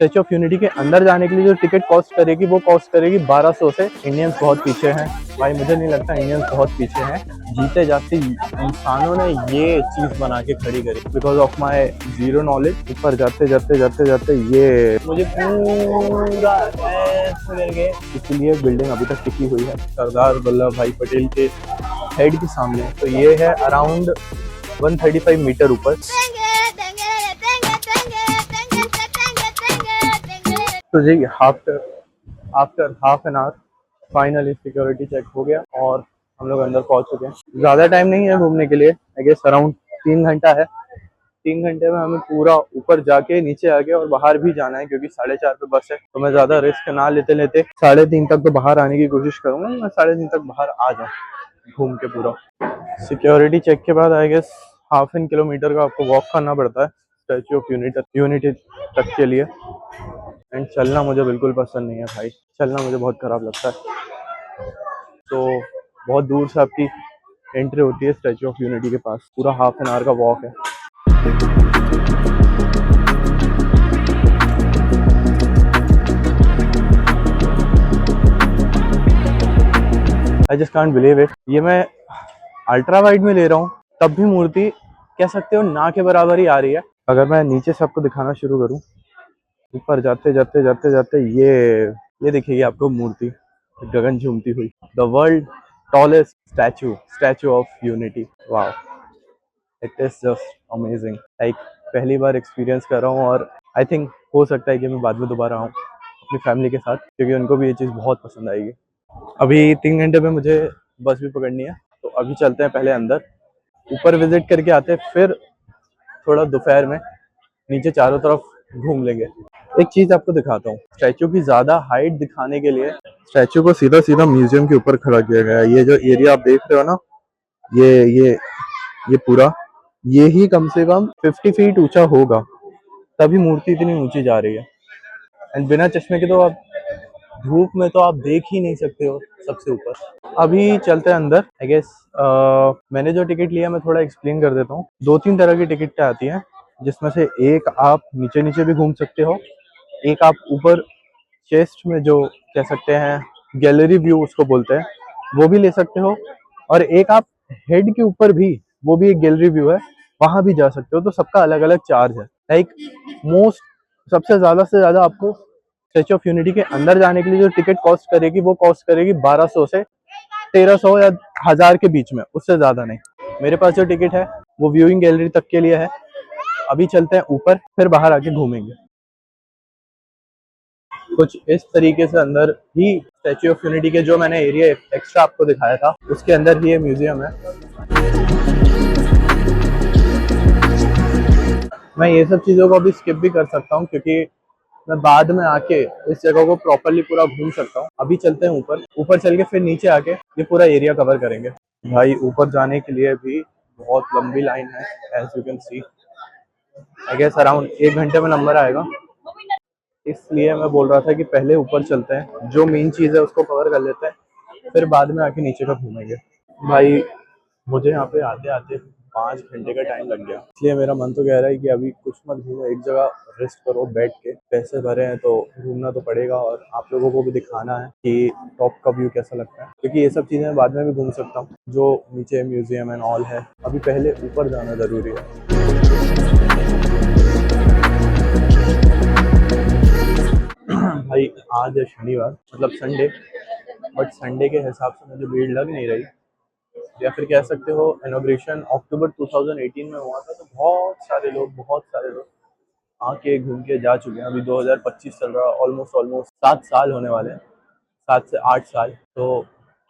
Statue of unity के अंदर जाने के लिए जो टिकट कॉस्ट करेगी वो कॉस्ट करेगी 1200 से। इंडियंस बहुत पीछे हैं भाई, मुझे नहीं लगता इंडियंस बहुत पीछे हैं। जीते जाते इंसानों ने ये चीज बना के खड़ी करी because of my zero knowledge. ऊपर जाते जाते जाते जाते ये मुझे पूरा करके, इसीलिए बिल्डिंग अभी तक टिकी हुई है सरदार वल्लभ भाई पटेल के हेड के सामने। तो ये है अराउंड 135 मीटर ऊपर। तो जी after half an hour finally security check हो गया और हम लोग अंदर पहुंच चुके हैं। ज़्यादा टाइम नहीं है घूमने के लिए, आई गेस अराउंड 3 घंटा है। 3 घंटे में हमें पूरा ऊपर जाके नीचे आके और बाहर भी जाना है क्योंकि 4:30 पे बस है। तो मैं ज़्यादा रिस्क ना लेते 3:30 तक तो बाहर आने की कोशिश करूंगा। मैं 3:30 तक बाहर आ जाऊँ घूम के पूरा। सिक्योरिटी चेक के बाद I guess half an kilometer का आपको वॉक करना पड़ता है स्टैच्यू ऑफ यूनिटी तक के लिए। एंड चलना मुझे बिल्कुल पसंद नहीं है भाई, चलना मुझे बहुत खराब लगता है। तो बहुत दूर से आपकी एंट्री होती है स्टैच्यू ऑफ यूनिटी के पास। पूरा हाफ एन आवर का वॉक है। I just can't believe it. ये मैं अल्ट्रा वाइड में ले रहा हूँ तब भी मूर्ति कह सकते हो ना के बराबर ही आ रही है। अगर मैं नीचे से आपको दिखाना शुरू करूँ, ऊपर जाते जाते जाते जाते ये दिखेगी आपको मूर्ति गगन झूमती हुई। The world tallest statue of unity. वाह, it is just amazing. Like पहली बार एक्सपीरियंस कर रहा हूँ और आई थिंक हो सकता है कि मैं बाद में दोबारा आऊँ अपनी फैमिली के साथ क्योंकि उनको भी ये चीज़ बहुत पसंद आएगी। अभी 3 घंटे में मुझे बस भी पकड़नी है तो अभी चलते हैं पहले अंदर, ऊपर विजिट करके आते हैं, फिर थोड़ा दोपहर में नीचे चारों तरफ घूम लेंगे। एक चीज आपको दिखाता हूँ, स्टैचू की ज्यादा हाइट दिखाने के लिए स्टैचू को सीधा सीधा म्यूजियम के ऊपर खड़ा किया गया है। ये जो एरिया आप देख रहे हो ना, ये पूरा ये ही कम से कम 50 फीट ऊंचा होगा, तभी मूर्ति इतनी ऊंची जा रही है। एंड बिना चश्मे के तो आप धूप में तो आप देख ही नहीं सकते हो सबसे ऊपर। अभी चलते हैं अंदर। आई गेस मैंने जो टिकट लिया मैं थोड़ा एक्सप्लेन कर देता हूँ। 2-3 तरह की टिकटें आती हैं जिसमें से एक आप नीचे नीचे भी घूम सकते हो, एक आप ऊपर चेस्ट में जो कह सकते हैं गैलरी व्यू उसको बोलते हैं वो भी ले सकते हो, और एक आप हेड के ऊपर भी, वो भी एक गैलरी व्यू है, वहां भी जा सकते हो। तो सबका अलग अलग चार्ज है। लाइक सबसे ज्यादा से ज्यादा आपको स्टैच्यू ऑफ यूनिटी के अंदर जाने के लिए जो टिकट कॉस्ट करेगी वो कॉस्ट करेगी 1200 से 1300 या 1000 के बीच में, उससे ज्यादा नहीं। मेरे पास जो टिकट है वो व्यूइंग गैलरी तक के लिए है। अभी चलते हैं ऊपर, फिर बाहर आके घूमेंगे। कुछ इस तरीके से अंदर ही स्टैच्यू ऑफ यूनिटी के जो मैंने एरिया एक्स्ट्रा आपको दिखाया था उसके अंदर ही ये म्यूजियम है। मैं ये सब चीज़ों को अभी स्किप भी कर सकता हूँ क्योंकि मैं बाद में आके इस जगह को प्रॉपरली पूरा घूम सकता हूँ। अभी चलते हैं ऊपर चल के फिर नीचे आके ये पूरा एरिया कवर करेंगे। भाई ऊपर जाने के लिए भी बहुत लंबी लाइन है, as you can see. I guess around 1 घंटे में नंबर आएगा, इसलिए मैं बोल रहा था कि पहले ऊपर चलते हैं, जो मेन चीज़ है उसको कवर कर लेते हैं, फिर बाद में आके नीचे का घूमेंगे। भाई मुझे यहाँ पे आते आते 5 घंटे का टाइम लग गया, इसलिए मेरा मन तो कह रहा है कि अभी कुछ मत घूमो, एक जगह रेस्ट करो बैठ के। पैसे भरे हैं तो घूमना तो पड़ेगा और आप लोगों को भी दिखाना है कि टॉप का व्यू कैसा लगता है, क्योंकि ये सब चीज़ें बाद में भी घूम सकता हूँ जो नीचे म्यूजियम एंड ऑल है। अभी पहले ऊपर जाना ज़रूरी है। भाई आज है शनिवार, मतलब संडे, बट संडे के हिसाब से मुझे भीड़ लग नहीं रही, या फिर कह सकते हो इनॉग्रेशन अक्टूबर 2018 में हुआ था तो बहुत सारे लोग आके घूम के जा चुके हैं। अभी 2025 चल रहा है, ऑलमोस्ट 7 साल होने वाले हैं, 7 से 8 साल। तो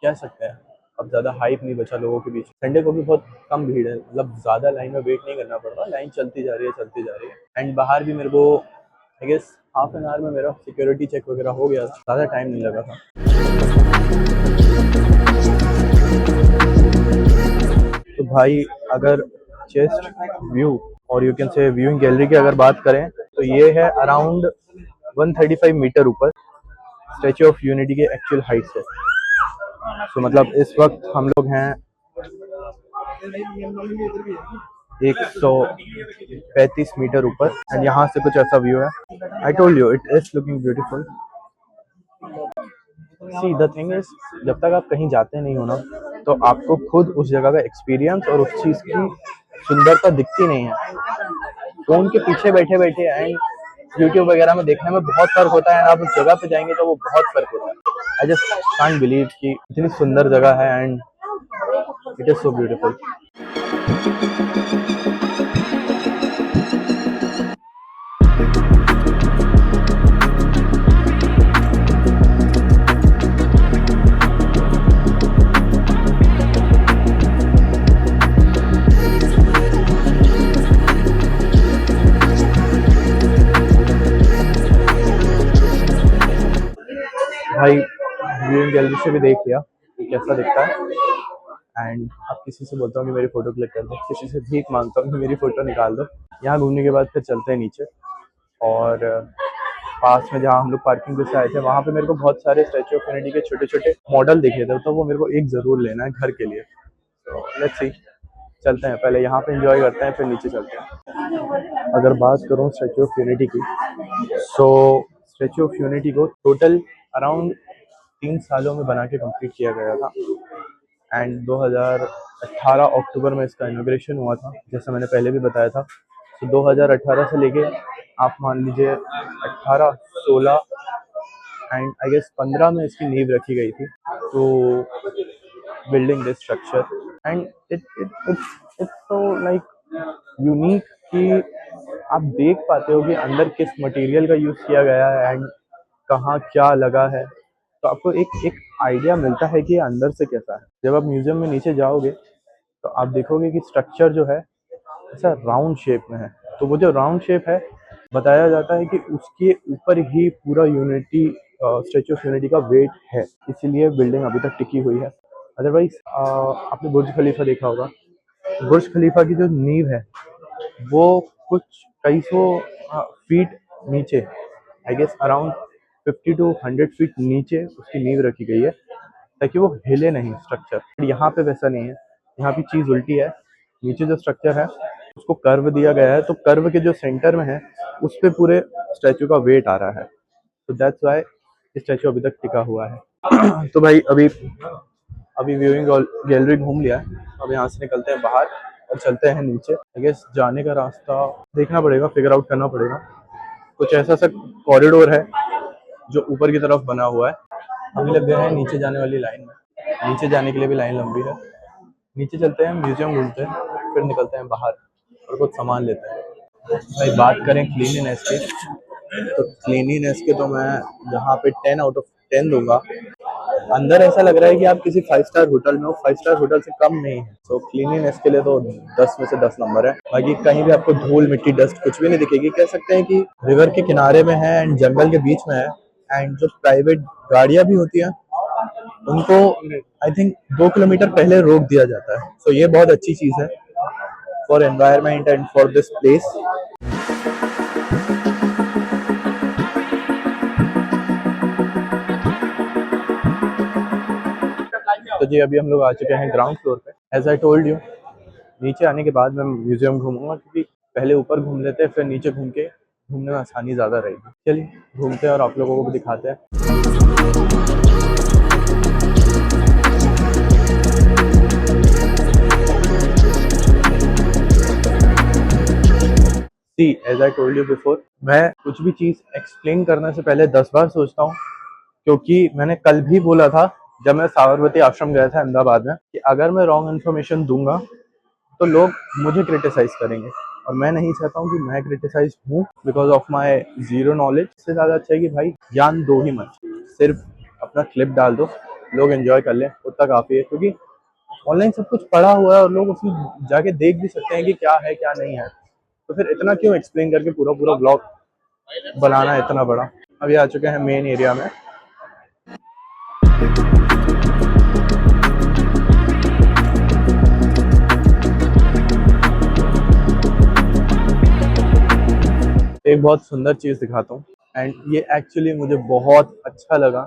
कह सकते हैं अब ज़्यादा हाइप नहीं बचा लोगों के बीच। संडे को भी बहुत कम भीड़ है, मतलब ज़्यादा लाइन में वेट नहीं करना पड़ रहा, लाइन चलती जा रही है। एंड बाहर भी मेरे को I guess half an hour में मेरा सिक्योरिटी चेक वगैरह हो गया था, ज़्यादा टाइम नहीं लगा था। तो भाई अगर चेस्ट व्यू और you can say viewing gallery की अगर बात करें तो ये है अराउंड 135 मीटर ऊपर स्टैच्यू ऑफ यूनिटी के एक्चुअल हाइट से। तो मतलब इस वक्त हम लोग हैं 135 मीटर ऊपर, एंड यहाँ से कुछ ऐसा व्यू है। आई told you it is looking beautiful. See the thing is, जब तक आप कहीं जाते नहीं हो ना, तो आपको खुद उस जगह का एक्सपीरियंस और उस चीज़ की सुंदरता दिखती नहीं है। फोन के पीछे बैठे बैठे एंड यूट्यूब वगैरह में देखने में बहुत फर्क होता है, एंड आप उस जगह पे जाएंगे तो वो बहुत फर्क होता है। आई जस्ट कांट बिलीव कि इतनी सुंदर जगह है and it is so beautiful. भाई व्यूइंग गैलरी से भी देख लिया कि कैसा दिखता है, एंड अब किसी से बोलता हूँ कि मेरी फ़ोटो क्लिक कर दो, किसी से भीख मांगता हूँ कि मेरी फ़ोटो निकाल दो। यहाँ घूमने के बाद फिर चलते हैं नीचे, और पास में जहाँ हम लोग पार्किंग पे से आए थे वहाँ पे मेरे को बहुत सारे स्टैचू ऑफ यूनिटी के छोटे छोटे मॉडल दिखे थे, तो वो मेरे को एक ज़रूर लेना है घर के लिए। तो लेट्स सी, चलते हैं, पहले यहाँ पे एंजॉय करते हैं फिर नीचे चलते हैं। अगर बात करूँ स्टैचू ऑफ यूनिटी की, सो स्टैचू ऑफ यूनिटी को टोटल अराउंड 3 सालों में बना के कंप्लीट किया गया था, एंड 2018 अक्टूबर में इसका इनॉग्रेशन हुआ था, जैसा मैंने पहले भी बताया था। तो 2018 से लेके आप मान लीजिए 18, 16 एंड आई गेस 15 में इसकी नींव रखी गई थी तो building this structure, and it's so like unique कि आप देख पाते हो कि अंदर किस मटेरियल का यूज़ किया गया है एंड कहाँ क्या लगा है, तो आपको एक एक आइडिया मिलता है कि ये अंदर से कैसा है। जब आप म्यूजियम में नीचे जाओगे तो आप देखोगे कि स्ट्रक्चर जो है ऐसा राउंड शेप में है, तो वो जो राउंड शेप है बताया जाता है कि उसके ऊपर ही पूरा यूनिटी स्टैचू ऑफ यूनिटी का वेट है, इसीलिए बिल्डिंग अभी तक टिकी हुई है। अदरवाइज आपने बुर्ज खलीफा देखा होगा, बुर्ज खलीफा की जो नींव है वो कुछ कई सौ फीट नीचे, I guess around 50 to 100 feet नीचे उसकी नींव रखी गई है ताकि वो हिले नहीं स्ट्रक्चर। यहाँ पे वैसा नहीं है, यहाँ की चीज़ उल्टी है। नीचे जो स्ट्रक्चर है उसको कर्व दिया गया है, तो कर्व के जो सेंटर में है उस पे पूरे स्टैचू का वेट आ रहा है, तो दैट्स वाई स्टैचू अभी तक टिका हुआ है। तो भाई अभी अभी व्यूइंग गैलरी घूम लिया है, अब यहाँ से निकलते हैं बाहर और चलते हैं नीचे। आई गेस जाने का रास्ता देखना पड़ेगा, फिगर आउट करना पड़ेगा। कुछ ऐसा सा कॉरिडोर है जो ऊपर की तरफ बना हुआ है। अभी लग गए हैं नीचे जाने वाली लाइन में, नीचे जाने के लिए भी लाइन लंबी है। नीचे चलते हैं, म्यूजियम घूमते हैं, फिर निकलते हैं बाहर और कुछ सामान लेते हैं। भाई बात करें क्लीनिनेस की, तो क्लीनिनेस के तो मैं यहाँ पे 10 आउट ऑफ 10 दूंगा। अंदर ऐसा लग रहा है कि आप किसी 5 स्टार होटल में हो, 5 स्टार होटल से कम नहीं है। तो क्लीनिनेस के लिए तो 10 में से 10 नंबर है। बाकी कहीं भी आपको धूल मिट्टी डस्ट कुछ भी नहीं दिखेगी। कह सकते हैं कि रिवर के किनारे में है एंड जंगल के बीच में है, एंड जो प्राइवेट गाड़ियां भी होती हैं उनको आई थिंक 2 किलोमीटर पहले रोक दिया जाता है। तो ये बहुत अच्छी चीज़ है for environment and for this place. तो जी अभी हम लोग आ चुके हैं ग्राउंड फ्लोर पे। एज आई टोल्ड यू, नीचे आने के बाद मैं म्यूजियम घूमूंगा, क्योंकि पहले ऊपर घूम लेते हैं फिर नीचे घूम के घूमने में आसानी ज़्यादा रहेगी। चलिए घूमते हैं और आप लोगों को भी दिखाते हैं। See as I told you before, मैं कुछ भी चीज़ एक्सप्लेन करने से पहले 10 बार सोचता हूँ, क्योंकि मैंने कल भी बोला था जब मैं साबरमती आश्रम गया था अहमदाबाद में कि अगर मैं रॉन्ग इन्फॉर्मेशन दूंगा तो लोग मुझे क्रिटिसाइज करेंगे, और मैं नहीं चाहता हूँ कि मैं क्रिटिसाइज हूँ because of my zero knowledge. इससे ज़्यादा अच्छा है कि भाई ज्ञान दो ही मत, सिर्फ अपना क्लिप डाल दो, लोग एंजॉय कर लें, उतना काफ़ी है। क्योंकि ऑनलाइन सब कुछ पड़ा हुआ है और लोग उसमें जाके देख भी सकते हैं कि क्या है क्या नहीं है, तो फिर इतना क्यों एक्सप्लेन करके पूरा पूरा ब्लॉग बनाना है इतना बड़ा। अभी आ चुके हैं मेन एरिया में। एक बहुत सुंदर चीज़ दिखाता हूँ, एंड ये एक्चुअली मुझे बहुत अच्छा लगा,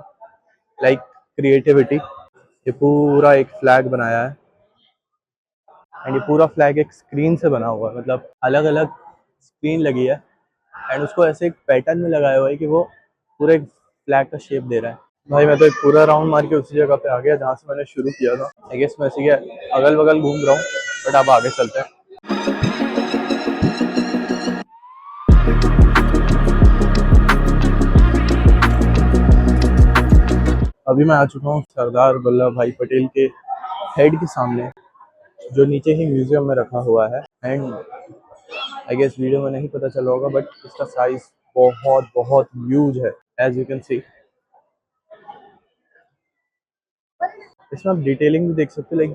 लाइक क्रिएटिविटी। ये पूरा एक फ्लैग बनाया है एंड ये पूरा फ्लैग एक स्क्रीन से बना हुआ है, मतलब अलग अलग स्क्रीन लगी है एंड उसको ऐसे एक पैटर्न में लगाया हुआ है कि वो पूरे फ्लैग का शेप दे रहा है। भाई मैं तो एक पूरा राउंड मार के उसी जगह पे आ गया जहाँ से मैंने शुरू किया था। आई गेस मैं इसी के अगल बगल घूम रहा हूँ, बट अब आगे चलते हैं। अभी मैं आ चुका हूँ सरदार वल्लभ भाई पटेल के हेड के सामने, जो नीचे ही म्यूजियम में रखा हुआ है। एंड आई गेस वीडियो में नहीं पता चल रहा होगा, बट इसका साइज बहुत बहुत ह्यूज है, एज यू कैन सी। इसमें आप डिटेलिंग भी देख सकते हो, लाइक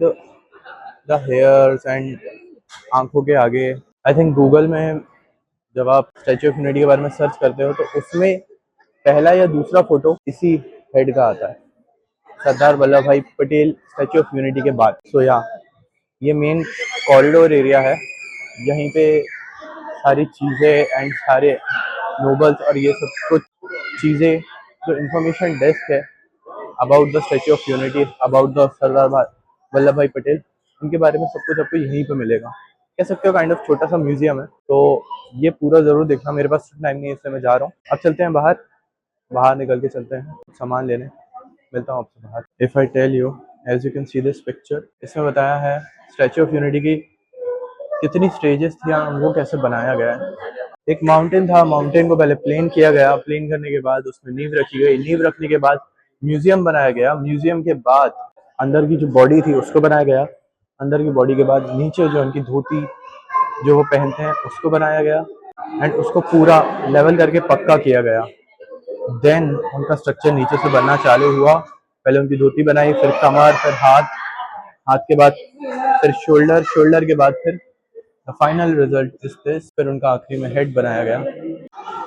द हेयर्स एंड आंखों के आगे। आई थिंक गूगल में जब आप स्टैचू ऑफ यूनिटी के बारे में सर्च करते हो तो उसमें पहला या दूसरा फोटो इसी हेड का आता है, सरदार Vallabhbhai Patel statue of unity के बाद। सो या ये मेन कॉरिडोर एरिया है, यहीं पे सारी चीज़ें एंड सारे नोबल्स और ये सब कुछ चीज़ें, जो इंफॉर्मेशन डेस्क है about the statue of unity, about the Sardar Vallabhbhai Patel, उनके बारे में सब कुछ आपको यहीं पे मिलेगा। कह सकते हो काइंड ऑफ छोटा सा म्यूजियम है, तो ये पूरा ज़रूर देखना। मेरे पास टाइम नहीं है इसलिए मैं जा रहा हूँ। अब चलते हैं बाहर, बाहर निकल के चलते हैं सामान लेने। मिलता हूँ आपसे बाहर। If I tell you, as you can see this picture, इसमें बताया है स्टैचू ऑफ यूनिटी की कितनी स्टेजेस थी और उनको कैसे बनाया गया है। एक माउंटेन था, माउंटेन को पहले प्लेन किया गया, प्लेन करने के बाद उसमें नींव रखी गई, नींव रखने के बाद म्यूजियम बनाया गया, म्यूजियम के बाद अंदर की जो बॉडी थी उसको बनाया गया, अंदर की बॉडी के बाद नीचे जो उनकी धोती जो वो पहनते हैं उसको बनाया गया, एंड उसको पूरा लेवल करके पक्का किया गया। देन उनका स्ट्रक्चर नीचे से बनना चालू हुआ। पहले उनकी धोती बनाई, फिर कमर, फिर हाथ, हाथ के बाद फिर शोल्डर, शोल्डर के बाद फिर the final result is this. फिर उनका आखिरी में हेड बनाया गया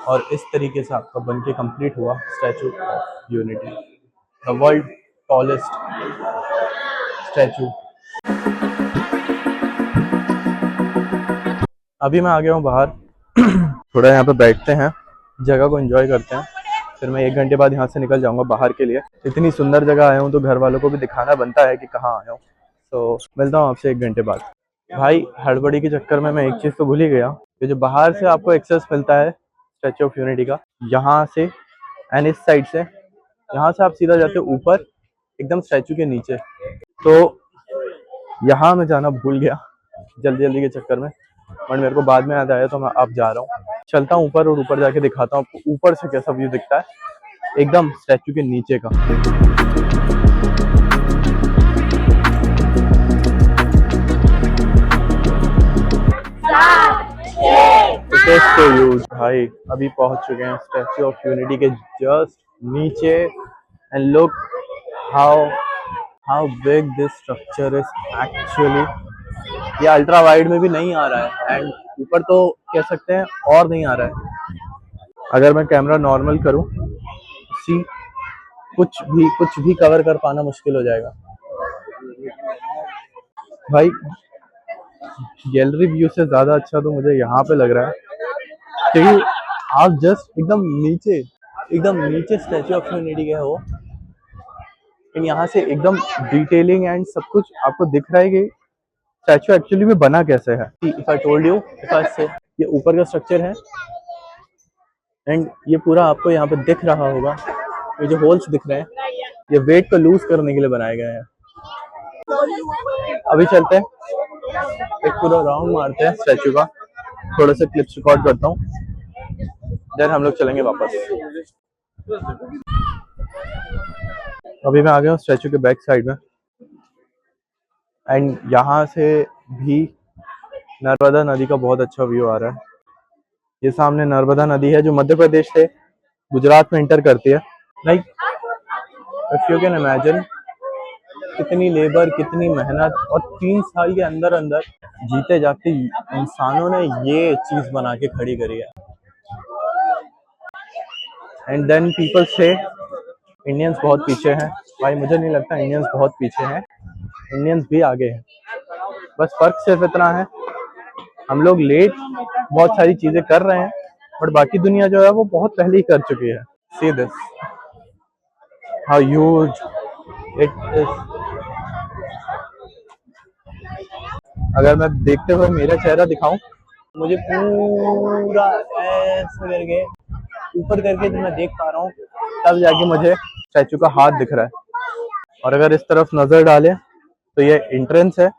और इस तरीके से आपका बन के कंप्लीट हुआ statue of unity, the world tallest statue. अभी मैं आ गया हूँ बाहर, थोड़ा यहाँ पे बैठते हैं, जगह को एंजॉय करते हैं, फिर मैं 1 घंटे बाद यहाँ से निकल जाऊँगा बाहर के लिए। इतनी सुंदर जगह आया हूँ तो घर वालों को भी दिखाना बनता है कि कहाँ आया हूँ। तो मिलता हूँ आपसे 1 घंटे बाद। भाई हड़बड़ी के चक्कर में मैं एक चीज़ तो भूल ही गया, कि जो बाहर से आपको एक्सेस मिलता है स्टैचू ऑफ यूनिटी का, यहाँ से एंड इस साइड से, यहाँ से आप सीधा जाते हो ऊपर एकदम स्टैचू के नीचे। तो यहाँ मैं जाना भूल गया जल्दी जल्दी के चक्कर में, बट मेरे को बाद में याद आया तो मैं अब जा रहा हूँ। चलता हूँ ऊपर और ऊपर जाके दिखाता हूँ आपको ऊपर से कैसा व्यू दिखता है एकदम स्टैचू के नीचे का। भाई अभी पहुंच चुके हैं स्टैचू ऑफ यूनिटी के जस्ट नीचे, and look how big this structure is actually. ये अल्ट्रा वाइड में भी नहीं आ रहा है, एंड ऊपर तो कह सकते हैं और नहीं आ रहा है। अगर मैं कैमरा नॉर्मल करूं, सी कुछ भी कवर कर पाना मुश्किल हो जाएगा। भाई गैलरी व्यू से ज्यादा अच्छा तो मुझे यहाँ पे लग रहा है, क्योंकि आप जस्ट एकदम नीचे स्टैचू ऑफ यूनिटी के हो, लेकिन यहाँ से एकदम डिटेलिंग एंड सब कुछ आपको दिख रहा है कि स्टैचू एक्चुअली में बना कैसे है। इफ आई टोल्ड यू, ये ऊपर का स्ट्रक्चर है एंड ये पूरा आपको यहाँ पे दिख रहा होगा, ये जो होल्स दिख रहे हैं ये वेट को लूज करने के लिए बनाए गए हैं। अभी चलते हैं, एक पूरा राउंड मारते हैं स्टैचू का, थोड़ा सा क्लिप्स रिकॉर्ड करता हूँ, देन हम लोग चलेंगे वापस। अभी मैं आ गया हूँ स्टैचू के बैक साइड में, एंड यहाँ से भी नर्मदा नदी का बहुत अच्छा व्यू आ रहा है। ये सामने नर्मदा नदी है जो मध्य प्रदेश से गुजरात में इंटर करती है। Like if you can imagine कितनी लेबर, कितनी मेहनत, और 3 साल के अंदर अंदर जीते जागते इंसानों ने ये चीज बना के खड़ी करी है। एंड देन पीपल से इंडियंस बहुत पीछे हैं। भाई मुझे नहीं लगता इंडियंस बहुत पीछे हैं, इंडियंस भी आगे हैं, बस फर्क सिर्फ इतना है हम लोग लेट बहुत सारी चीजें कर रहे हैं, बट बाकी दुनिया जो है वो बहुत पहले ही कर चुकी है। See this how huge it is. अगर मैं देखते हुए मेरा चेहरा दिखाऊं, मुझे पूरा ऐसे करके ऊपर करके जो मैं देख पा रहा हूँ, तब जाके मुझे स्टैचू का हाथ दिख रहा है। और अगर इस तरफ नजर डालें तो ये एंट्रेंस है,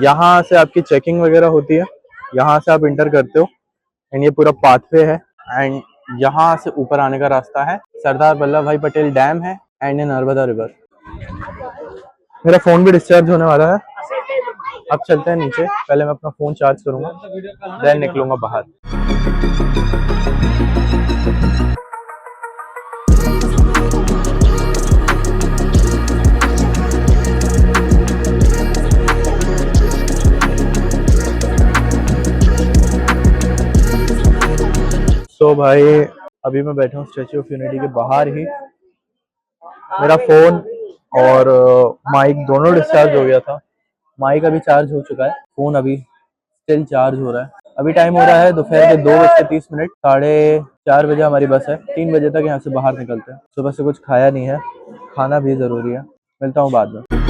यहाँ से आपकी चेकिंग वगैरह होती है, यहाँ से आप इंटर करते हो। एंड ये पूरा पाथवे है। एंड यहाँ से ऊपर आने का रास्ता है। सरदार वल्लभ भाई पटेल डैम है एंड ये नर्मदा रिवर। मेरा फोन भी डिस्चार्ज होने वाला है, अब चलते हैं नीचे। पहले मैं अपना फोन चार्ज करूंगा, देन निकलूंगा बाहर। तो भाई अभी मैं बैठा हूँ स्टैचू ऑफ यूनिटी के बाहर ही। मेरा फोन और माइक दोनों डिस्चार्ज हो गया था। माइक अभी चार्ज हो चुका है, फोन अभी स्टिल चार्ज हो रहा है। अभी टाइम हो रहा है दोपहर के 2:30। 4:30 बजे हमारी बस है। 3 बजे तक यहाँ से बाहर निकलते हैं। सुबह से कुछ खाया नहीं है, खाना भी जरूरी है। मिलता हूँ बाद में।